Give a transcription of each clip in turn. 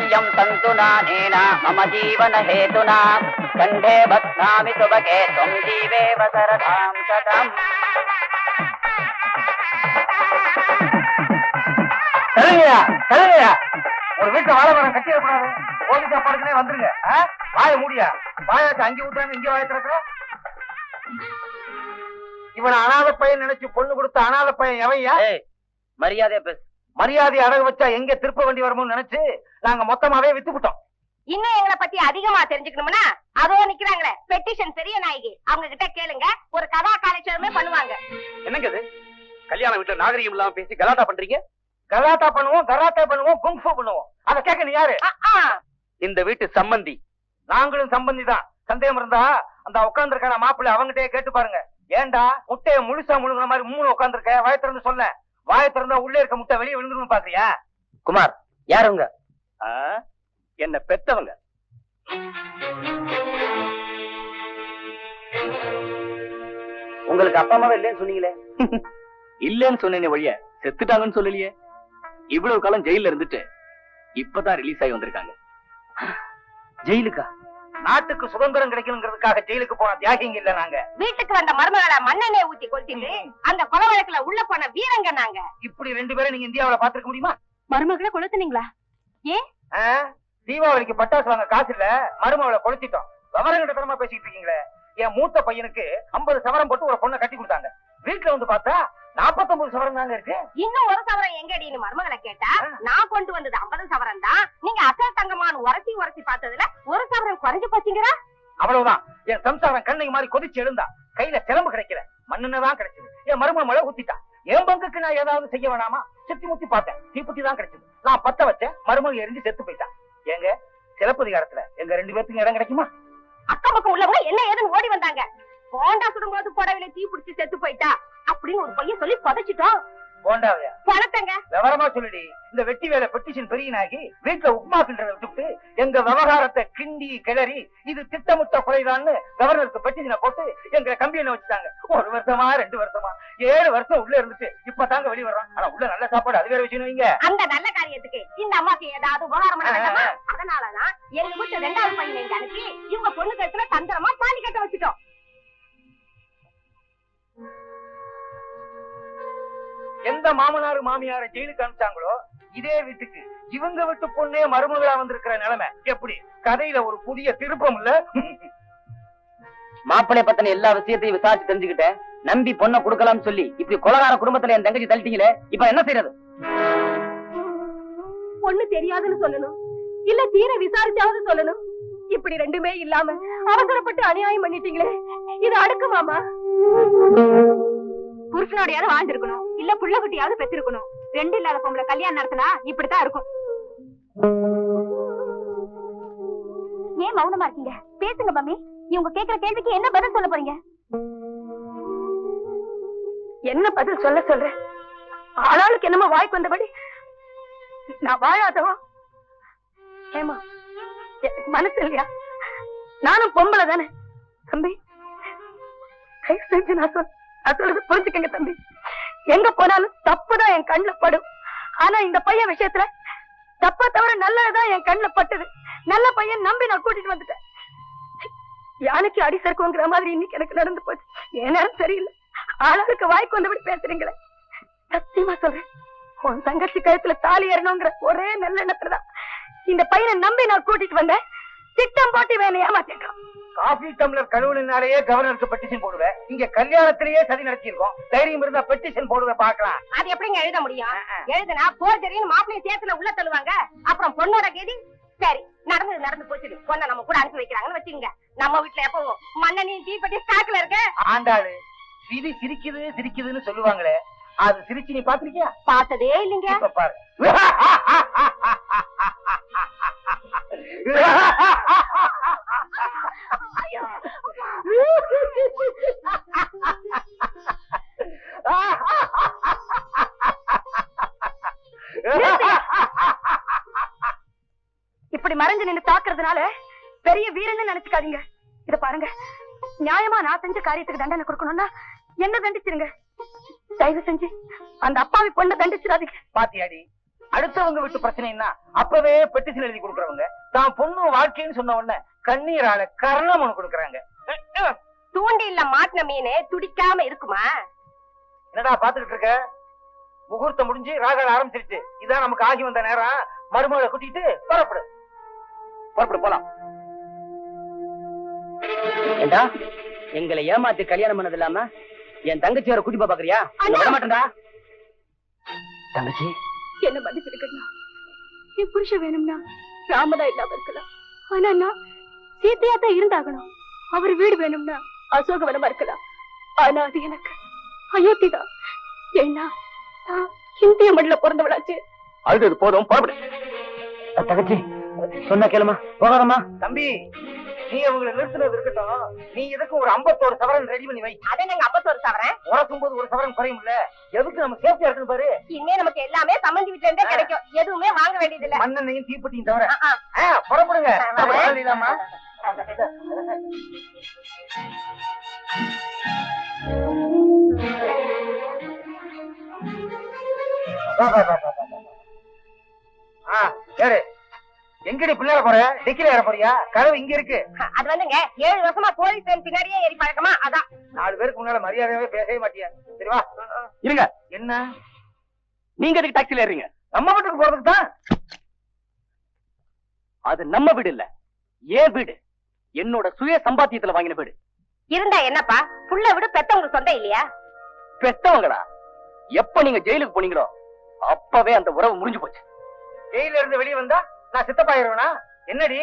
त्वय्यं तन्तु नानेन मम जीवन हेतुना कंठे बध्नामि सुभगे त्वं जीवेव शरदां शतम् ஒரு வீட்டு வாழை மரம் கட்டிடக்கூடாது. ஓடி சாப்பாடுக்குனே வந்துருங்க. வாய மூடியா வாயாச்சு அங்கே ஊத்துறாங்க இங்க வாய திறக்க. இவன் அனாதை பையன் நினைச்சு பொண்ணு கொடுத்த அனாதை பையன் எவையா? மரியாதையா பேசு. மரியாதை அடகு வச்சா எங்க திருப்ப வேண்டி வரும்னு நினைச்சு நாங்க மொத்தமாவே வித்துவிட்டோம். இன்னும் எங்களை பத்தி அதிகமா தெரிஞ்சுக்கணும்னா அதோ நிக்கிறாங்களே பெட்டிஷன் பெரிய நாயகி, அவங்க கிட்ட கேளுங்க. ஒரு கதா காலட்சேபமே பண்ணுவாங்க. என்னங்க இது கல்யாண வீட்டுல நாகரிகம் இல்லாம பேசி கலாட்டா பண்றீங்க? கலாட்டா பண்ணுவோம், கராத்தா பண்ணுவோம், குங்ஃபு பண்ணுவோம். அத கேட்க நீ யாரு? இந்த வீட்டு சம்பந்தி. நாங்களும் சம்பந்தி தான். சந்தேகம் இருந்தா அந்த உட்கார்ந்து இருக்கான மாப்பிள்ளை அவங்ககிட்டயே கேட்டு பாருங்க. ஏண்டா முட்டையை முழுசா முழுங்குற மாதிரி மூணு உட்கார்ந்து வாய திறந்து சொல்ல. வாய திறந்தா உள்ளே இருக்க முட்டை வெளியே விழுந்துரும் பாக்குறியா? குமார் யாருங்க? என்ன பெத்தவங்க. உங்களுக்கு அப்பா அம்மாவே இல்லைன்னு சொன்னீங்களே? இல்லன்னு சொன்னேனே வழிய செத்துட்டாங்கன்னு சொல்லலையே. இவ்வளவு காலம் ஜெயில இருந்துட்டு இப்பதான் ரிலீஸ் ஆகி வந்திருக்காங்க. ஜெயிலுக்கா? நாட்டுக்கு சுதந்திரம் கிடைக்கணுங்கிறதுக்காக ஜெயிலுக்கு போன தியாகிங்க இல்ல நாங்க. வீட்டுக்கு வந்த மருமகளை மண்ணெண்ணெய் ஊத்தி கொளுத்திட்டு அந்த கொலை வழக்குல உள்ள போன வீரங்க நாங்க. இப்படி ரெண்டு பேரும் நீங்க இந்தியாவில பாத்துக்க முடியுமா? மருமகளை கொளுத்துனீங்களா? ஏன்? தீபாவளிக்கு பட்டாசு வாங்க காசு இல்ல, மருமகளை கொளுத்திட்டோம். விவரங்கட்டத்தனமா பேசிட்டு இருக்கீங்களே. என் மூத்த பையனுக்கு 50 சவரம் போட்டு ஒரு பொண்ணை கட்டி கொடுத்தாங்க. வீட்டுல வந்து பார்த்தா 49 சவரம் தாங்க இருக்கு. இன்னும் ஒரு சவரம் எங்கடின்னு மருமகளை கேட்டா நான் கொண்டு வந்தது 50 சவரம் தான். நீங்க அக்கா தங்கமான உரசி உரசி பார்த்ததுல ஒரு சவரம் குறைஞ்சு போச்சுங்கிறா. அவ்வளவுதான். என் சம்சாரம் கண்ணை மாதிரி கொதிச்சு எழுந்தா. கையில சிலம்பு கிடைக்கல, மண்ணுதான் கிடைச்சது. என் மருமக மழை ஊத்திட்டா. என் பங்குக்கு நான் ஏதாவது செய்ய வேணாமா? சுத்தி முத்தி பார்த்தேன், தீப்புட்டி தான் கிடைச்சது. நான் பத்த வச்சேன், மருமக எரிஞ்சு செத்து போயிட்டான். எங்க சிலப்பதிகாரத்துல எங்க 2 பேருக்கு இடம் கிடைக்குமா? அக்கம் பக்கம் உள்ளவங்க என்ன ஏதுன்னு ஓடி வந்தாங்க. போண்டா சுடும்போது புடவையில தீ பிடிச்சி செத்து போயிட்டா அப்படின்னு ஒரு பையன் சொல்லி புதைச்சிட்டோம். போண்டாவையா? பணத்தங்க விவரமா சொல்லிடி. இந்த வெட்டி வேலை பெட்டிஷன் பெரியனாகி வீட்டுல உப்மா கிண்டதை விட்டுட்டு எங்க விவகாரத்தை கிண்டி கிளறி இது திட்டமிட்ட குறைதான்னு கவர்னருக்கு பெட்டிஷனை போட்டு எங்க கம்பெனியில வச்சுட்டாங்க. 1 வருஷமா 2 வருஷமா 7 வருஷம் உள்ள இருந்துட்டு இப்பதாங்க வெளியே வர்றோம். ஆனா உள்ள நல்ல சாப்பாடு அது வேற விஷயம் வைங்க. அந்த நல்ல காரியத்துக்கு இந்த அம்மாக்கு ஏதாவது உபகாரம் பண்ண வேண்டாமா? அதனாலதான் எங்க வீட்டு 2வது பையனை இங்க அனுப்பி இவங்க பொண்ணு கழுத்துல தந்திரமா தாலி கட்ட வச்சுட்டோம். எந்த மாமனாரு மாமியார ஜெயிலுக்கு அனுப்பிச்சாங்களோ இதே வீட்டுக்கு இவங்க வீட்டு பொண்ணே மருமகளா வந்திருக்கிற நிலைமை எப்படி? கதையில ஒரு புதிய திருப்பம் இல்ல? மாப்பிள்ளை பத்தின எல்லா விஷயத்தையும் விசாரிச்சு தெரிஞ்சுக்கிட்டேன். நம்பி பொண்ணை கொடுக்கலாம்னு சொல்லி இப்படி கொலகார குடும்பத்துல என் தங்கச்சி தள்ளிட்டீங்களே, இப்ப என்ன செய்யறது? பொண்ணு தெரியாதுன்னு சொல்லணும், இல்ல தீர விசாரிச்சாவது சொல்லணும். இப்படி ரெண்டுமே இல்லாம அவசரப்பட்டு அநியாயம் பண்ணிட்டீங்களே, இது அடுக்குமாமா? புருஷனோடையாவது வாழ்ந்திருக்கணும், இல்ல புள்ள குட்டியாவது பெற்றிருக்கணும். 2 இல்லாத பொம்பளை கல்யாணம் நடத்தினா இப்படித்தான் இருக்கும். ஏன் மௌனமா இருக்கீங்க? பேசுங்க மம்மி. இவங்க கேக்குற கேள்விக்கு என்ன பதில் சொல்ல போறீங்க? என்ன பதில் சொல்ல சொல்றேன்? ஆளாளுக்கு என்னமோ வாய்க்கு வந்தபடி நான் வாழாதவா? ஏமா மனசு இல்லையா? நானும் பொம்பளை தானே தம்பி. நான் சொல்றது புரிஞ்சுக்கங்க தம்பி. எங்க போனாலும் தப்புதான் என் கண்ணுல படும். ஆனா இந்த பையன் விஷயத்துல தப்ப தவிர நல்லதுதான் என் கண்ணுல பட்டது. நல்ல பையன் நம்பி நான் கூட்டிட்டு வந்துட்டேன். யானைக்கு அடி சறுக்குங்கிற மாதிரி இன்னைக்கு எனக்கு நடந்து போச்சு. ஏன்னாலும் சரியில்லை. ஆளாளுக்கு வாய்க்கு வந்தபடி பேசுறீங்களே. சத்தியமா சொல்றேன், உன் தங்கச்சி கழுத்துல தாலி ஏறணுங்கிற ஒரே நல்ல எண்ணத்துலதான் இந்த பையனை நம்பி நான் கூட்டிட்டு வந்தேன். திட்டம் போட்டு வேணும் ஏமாத்திருக்கான். காபி டம்ளர் கழுவுனாலேயே கவர்னருக்கு பெட்டிஷன் போடுவேன். இங்க கல்யாணத்திலேயே சதி நடத்திருக்கோம். தைரியம் இருந்தா பெட்டிஷன் போடுவ பாக்கலாம். அது எப்படிங்க எழுத முடியும்? எழுதுனா போர்ஜரின்னு மாப்பிள்ளைய சேர்த்துல உள்ள தள்ளுவாங்க. அப்புறம் பொண்ணோட கேதி சரி நடந்து போச்சு. பொண்ணை நம்ம கூட அனுப்பி வைக்கிறாங்கன்னு வச்சுக்கோங்க. நம்ம வீட்டுல எப்பவும் மண்ணெண்ணெய் தீப்பெட்டி ஸ்டாக்ல இருக்கு. ஆண்டாளு விதி சிரிக்குது சிரிக்குதுன்னு சொல்லுவாங்களே, அது சிரிச்சு நீ பாத்திருக்கியா? பார்த்ததே இல்லைங்க. இப்ப பாரு. இப்படி மறைஞ்சு நின்று தாக்குறதுனால பெரிய வீரன்னு நினைச்சுக்காதீங்க. இத பாருங்க, நியாயமா நான் செஞ்ச காரியத்துக்கு தண்டனை கொடுக்கணும்னா என்ன தண்டிச்சிருங்க. தயவு செஞ்சு அந்த அப்பாவி பொண்ணை தண்டிச்சிடாதீங்க. பாத்தியாடி, அடுத்தவங்க வீட்டு பிரச்சனைன்னா அப்பவே பெட்டிஷன் எழுதி கொடுக்கறவங்க தான் பொண்ணு வாழ்க்கைன்னு சொன்ன உடனே கண்ணீரால கர்ணம் கொடுக்கறாங்க. தூண்டில்ல மாட்டின மீனே துடிக்காம இருக்குமா? என்னடா பாத்துக்கிட்டு இருக்க? முகூர்த்தம் முடிஞ்சு ராகல் ஆரம்பிச்சிருச்சு. இதான் நமக்கு ஆகி வந்த நேரம். மருமகளை கூட்டிட்டு புறப்படு. போலாம். ஏண்டா எங்களை ஏமாத்தி கல்யாணம் பண்ணது இல்லாம என் தங்கச்சி வர கூட்டி பாக்குறியா? விட மாட்டேன்டா. தங்கச்சி என்ன மன்னிச்சிருக்கா. என் புருஷன் வேணும்னா ராமதா இல்லாம இருக்கலாம். ஆனா நான் சீத்தையா தான் இருந்தாகணும். அவர் வீடு வேணும்னா அசோகவனமா இருக்கலாம். ஆனா அது எனக்கு அயோத்திதான். ஏன்னா நான் இந்திய மண்ணில பிறந்தவளாச்சு. அது போதும், புறப்படு. தங்கச்சி சொன்ன கேளுமா, போகாதம்மா. தம்பி, நீ அவங்களை நிறுத்தினது இருக்கட்டும். நீ எதுக்கு ஒரு 51 சவரன் ரெடி பண்ணி வை. அதை நாங்க 51 சவரன் உரசும்போது ஒரு சவரன் குறையும் இல்ல. எதுக்கு நம்ம சேஃப்டியா இருக்குன்னு பாரு. இனிமே நமக்கு எல்லாமே சம்பந்தி வீட்டுல இருந்தே கிடைக்கும். எதுவுமே வாங்க வேண்டியது இல்ல. மண்ணெண்ணையும் தீப்பெட்டியும் தவிர. புறப்படுங்க. வரலாமா? எங்கடி பிள்ளைல போற? டிக்கில ஏற போறியா? கதவு இங்க இருக்கு. அது வந்துங்க 7 வருஷமா போலீஸ் பின்னாடியே ஏறி பழக்கமா. அதான் 4 பேருக்கு முன்னால மரியாதையாவே பேசவே மாட்டியா? சரி வா. இருங்க. என்ன நீங்க எதுக்கு டாக்ஸில ஏறீங்க? நம்ம வீட்டுக்கு போறதுக்கு தான். அது நம்ம வீடு இல்ல, ஏன் வீடு. என்னோட சுய சம்பாத்தியத்துல வாங்கின வீடு. இருந்தா என்னப்பா, புள்ள வீடு பெத்தவங்களுக்கு சொந்தம் இல்லையா? பெத்தவங்களா? எப்ப நீங்க ஜெயிலுக்கு போனீங்களோ அப்பவே அந்த உறவு முறிஞ்சு போச்சு. ஜெயில இருந்து வெளியே வந்தா நான் சித்தப்பாயிருவனா? என்னடி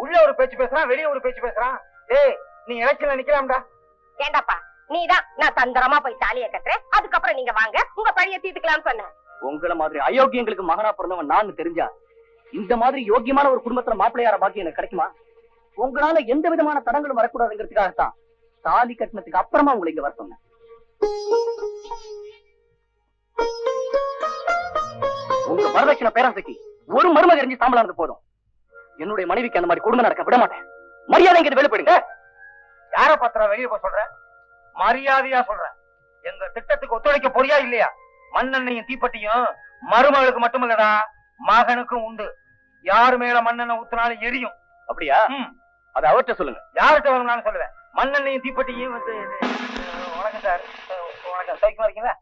உள்ள ஒரு பேச்சு பேசுறான், வெளியே ஒரு பேச்சு பேசுறான். ஏய், நீ எலெக்ஷன்ல நிக்கலாம்டா. ஏண்டாப்பா, நீதான் நான் தந்திரமா போய் தாலிய கட்டுறேன், அதுக்கப்புறம் நீங்க வாங்க உங்க பழிய தீர்த்துக்கலாம்னு சொன்னேன். உங்கள மாதிரி அயோக்கியங்களுக்கு மகனா பிறந்தவன் நான் தெரிஞ்சா இந்த மாதிரி யோக்கியமான ஒரு குடும்பத்துல மாப்பிள்ளையார பாக்கி எனக்கு கிடைக்குமா? உங்களால எந்த விதமான தடங்களும் வரக்கூடாதுங்கிறதுக்காகத்தான் தாலி கட்டினதுக்கு அப்புறமா உங்களை இங்க வர சொன்னேன். உங்க வரதட்சணை பேராசைக்கு ஒரு மருமக எரிஞ்சு சாம்பலானது போதும். என்னுடைய மனைவிக்கு அந்த மாதிரி குடும்பம் நடக்க விட மாட்டேன். மரியாதை இங்க வெளியே போயிடுங்க. யார பத்திரம் வெளியே போய் சொல்ற? மரியாதையா சொல்றேன். எங்க திட்டத்துக்கு ஒத்துழைக்க போறியா இல்லையா? மண்ணெண்ணையும் தீப்பெட்டியும் மருமகளுக்கு மட்டுமில்லடா, மகனுக்கும் உண்டு. யாரு மேல மண்ணெண்ணெய் ஊத்தினாலும் எரியும். அப்படியா? அதை அவர்கிட்ட சொல்லுங்க. யார்கிட்ட வரும் நான் சொல்லுவேன். மண்ணெண்ணையும் தீப்பெட்டியும் வந்து வணக்கம் சார். வணக்கம், சௌக்கியமா இருக்கீங்களா?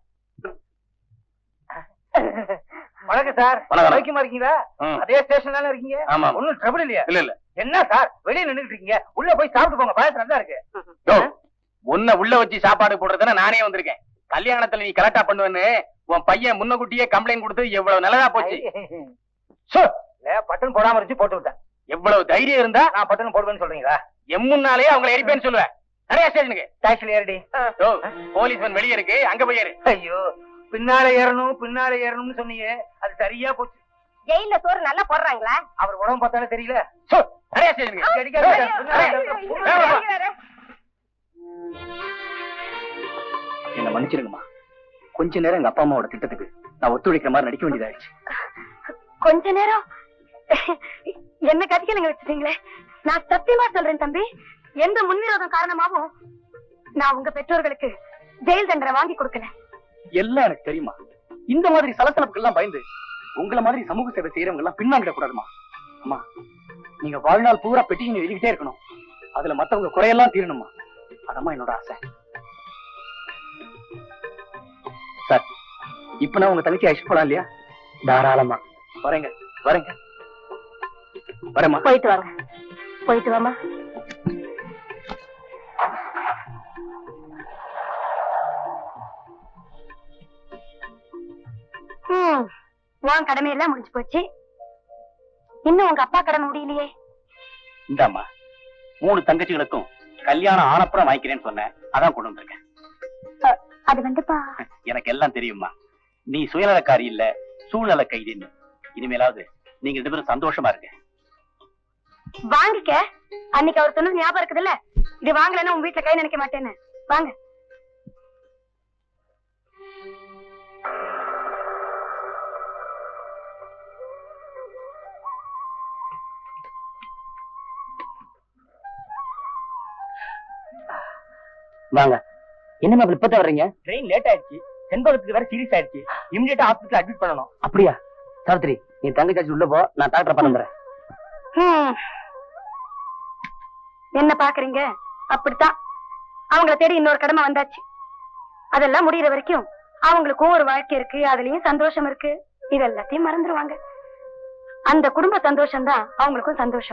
வணக்கம் சார், சௌக்கியமா இருக்கீங்களா? அதே ஸ்டேஷன் தானே இருக்கீங்க? ஒன்னும் ட்ரபிள் இல்லையா? இல்ல இல்ல. என்ன சார் வெளியே நின்னுட்டு இருக்கீங்க? உள்ள போய் சாப்பிட்டு போங்க, பாயசம் நல்லா இருக்கு. உன்னை உள்ள வச்சு சாப்பாடு போடுறதுன்னா நானே வந்திருக்கேன். கல்யாணத்துல நீ கரெக்டா பண்ணுவேன்னு உன் பையன் முன்னகுட்டியே கம்ப்ளைண்ட் கொடுத்து எவ்வளவு நல்லதா போச்சு. பட்டன் போடாம இருந்துச்சு, போட்டு விட்டேன். எவ்வளவு தைரியம் இருந்தா நான் பட்டன் போடுவேன்னு சொல்றீங்களா? எம்முன்னாலே அவங்களை எரிப்பேன்னு சொல்லுவேன். நிறைய ஸ்டேஷனுக்கு டாக்ஸில ஏறடி. போலீஸ்மேன் வெளியே இருக்கு, அங்க போய் ஏறு. ஐயோ, பின்னால ஏறணும்னு சொன்னீங்க, அது சரியா போச்சு. ஜெயில சோறு நல்லா போடுறாங்களா? அவர் உடம்பு பார்த்தாலே தெரியல. நிறைய ஸ்டேஷனுக்கு. என்ன மன்னிச்சிருங்கம்மா. கொஞ்ச நேரம் எங்க அப்பா அம்மாவோட திட்டத்துக்கு நான் ஒத்துழைக்கிற மாதிரி நடிக்க வேண்டியதாயிடுச்சு. கொஞ்ச நேரம் என்ன கதிக்கலங்க வச்சுட்டீங்களே. நான் சத்தியமா சொல்றேன் தம்பி, எந்த முன்விரோதம் காரணமாகவும் நான் உங்க பெற்றோர்களுக்கு ஜெயில் தண்டனை வாங்கி கொடுக்கல. எல்லாம் எனக்கு தெரியுமா. இந்த மாதிரி சலசலப்புக்கு எல்லாம் பயந்து உங்களை மாதிரி சமூக சேவை செய்யறவங்க எல்லாம் பின்னாங்கிட கூடாதுமா. அம்மா, நீங்க வாழ்நாள் பூரா பெட்டிஷன் எழுதிக்கிட்டே இருக்கணும். அதுல மத்தவங்க குறையெல்லாம் தீரணுமா. அதம்மா என்னோட ஆசை. சார், இப்ப நான் உங்க தங்கச்சி அழைச்சிட்டு போலாம் இல்லையா? தாராளமா. வரேங்க வரேங்க. வரேம்மா. போயிட்டு வாங்க. போயிட்டு வாமா. உன் கடமை எல்லாம் முடிஞ்சு போச்சு. இன்னும் உங்க அப்பா கடமை முடியலையே. இந்தாம்மா, 3 தங்கச்சிகளுக்கும் கல்யாணம் ஆனப்புறம் வாங்கிக்கிறேன்னு சொன்னேன், அதான் கொண்டு வந்திருக்கேன். அது வந்துப்பா, எனக்கு எல்லாம் தெரியுமா. நீ சுயநலக்காரி இல்ல, சூழ்நிலை கைதின்னு. இனிமேலாவது நீங்க 2 பேரும் சந்தோஷமா இருக்க. வாங்கிக்க. அன்னைக்கு அவர் சொன்னது ஞாபகம் இருக்குதுல்ல, இது வாங்கலன்னா உங்க வீட்டுல கை நினைக்க மாட்டேன்னு. வாங்க. வாங்க. என்னமா இப்ப வர்றீங்க? ட்ரெயின் லேட் ஆயிடுச்சு. செண்பகத்துக்கு வேற சீரியஸ் ஆயிடுச்சு. இமிடியேட்டா ஹாஸ்பிடல் அட்மிட் பண்ணணும். அப்படியா? சாவித்திரி, நீ தங்கச்சாச்சு உள்ள போ, நான் டாக்டரை பண்ணுறேன். என்ன பாக்குறீங்க? அப்படித்தான் அவங்கள தேடி இன்னொரு கடமை வந்தாச்சு. அதெல்லாம் முடியற வரைக்கும் அவங்களுக்கும் ஒரு வாழ்க்கை இருக்கு, அதுலயும் சந்தோஷம் இருக்கு. இதெல்லாத்தையும் மறந்துடுவாங்க. அந்த குடும்ப சந்தோஷம் தான் அவங்களுக்கும் சந்தோஷம்.